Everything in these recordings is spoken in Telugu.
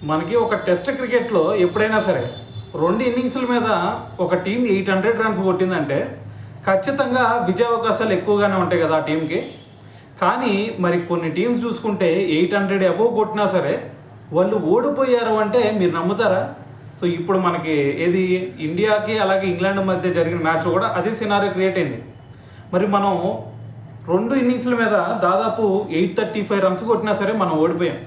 మనకి ఒక టెస్ట్ క్రికెట్లో ఎప్పుడైనా సరే 2 ఇన్నింగ్స్ల మీద ఒక టీం 800 రన్స్ కొట్టిందంటే ఖచ్చితంగా విజయావకాశాలు ఎక్కువగానే ఉంటాయి కదా ఆ టీంకి. కానీ మరి కొన్ని టీమ్స్ చూసుకుంటే 800 అబోవ్ కొట్టినా సరే వాళ్ళు ఓడిపోయారు అంటే మీరు నమ్ముతారా? సో ఇప్పుడు మనకి ఏది ఇండియాకి అలాగే ఇంగ్లాండ్ మధ్య జరిగిన మ్యాచ్ కూడా అదే సినారియో క్రియేట్ అయింది. మరి మనం 2 ఇన్నింగ్స్ల మీద దాదాపు 835 రన్స్ కొట్టినా సరే మనం ఓడిపోయాం.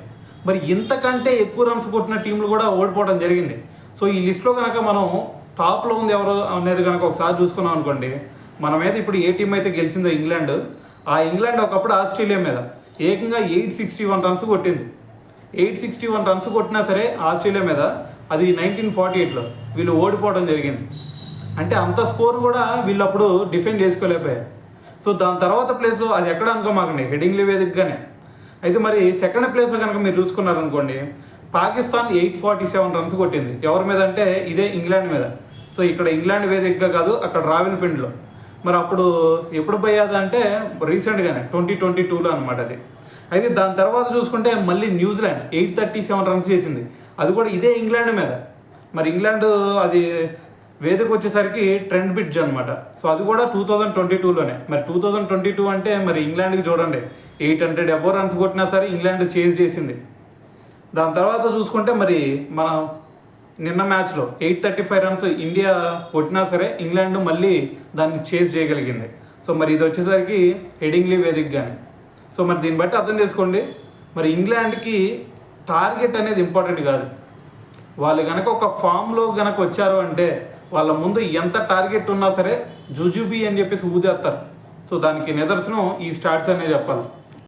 మరి ఇంతకంటే ఎక్కువ రన్స్ కొట్టిన టీంలు కూడా ఓడిపోవడం జరిగింది. సో ఈ లిస్ట్లో కనుక మనం టాప్లో ఉంది ఎవరు అనేది కనుక ఒకసారి చూసుకున్నాం అనుకోండి, మన మీద ఇప్పుడు ఏ టీం అయితే గెలిచిందో ఇంగ్లాండ్, ఆ ఇంగ్లాండ్ ఒకప్పుడు ఆస్ట్రేలియా మీద ఏకంగా 861 రన్స్ కొట్టింది. 861 రన్స్ కొట్టినా సరే ఆస్ట్రేలియా మీద అది 1948లో వీళ్ళు ఓడిపోవడం జరిగింది. అంటే అంత స్కోర్ కూడా వీళ్ళు అప్పుడు డిఫెండ్ చేసుకోలేకపోయారు. సో దాని తర్వాత ప్లేస్లో అది ఎక్కడ అనుకోమాకండి, హెడింగ్లీ వేదికగానే. అయితే మరి సెకండ్ ప్లేస్లో కనుక మీరు చూసుకున్నారనుకోండి, పాకిస్తాన్ 847 రన్స్ కొట్టింది. ఎవరి మీద అంటే ఇదే ఇంగ్లాండ్ మీద. సో ఇక్కడ ఇంగ్లాండ్ వేదికగా కాదు, అక్కడ రావిల్పిండిలో. మరి అప్పుడు ఎప్పుడు పోయేది అంటే రీసెంట్గానే 2022లో అనమాట అది. అయితే దాని తర్వాత చూసుకుంటే మళ్ళీ న్యూజిలాండ్ 837 రన్స్ చేసింది, అది కూడా ఇదే ఇంగ్లాండ్ మీద. మరి ఇంగ్లాండ్ అది వేదిక వచ్చేసరికి ట్రెండ్ బ్రిడ్జ్ అనమాట. సో అది కూడా 2022లోనే. మరి 2022 అంటే మరి ఇంగ్లాండ్కి చూడండి 800 అబోవ్ రన్స్ కొట్టినా సరే ఇంగ్లాండ్ చేజ్ చేసింది. దాని తర్వాత చూసుకుంటే మరి మన నిన్న మ్యాచ్లో 835 రన్స్ ఇండియా కొట్టినా సరే ఇంగ్లాండ్ మళ్ళీ దాన్ని చేజ్ చేయగలిగింది. సో మరి ఇది వచ్చేసరికి హెడింగ్లీ వేదికగానే. సో మరి దీన్ని బట్టి అర్థం చేసుకోండి, మరి ఇంగ్లాండ్కి టార్గెట్ అనేది ఇంపార్టెంట్ కాదు. వాళ్ళు కనుక ఒక ఫామ్లో కనుక వచ్చారు అంటే వాళ్ళ ముందు ఎంత టార్గెట్ ఉన్నా సరే జుజుబీ అని చెప్పేసి ఊదేస్తారు. సో దానికి నిదర్శనం ఈ స్టాట్స్ అనే చెప్పాలి.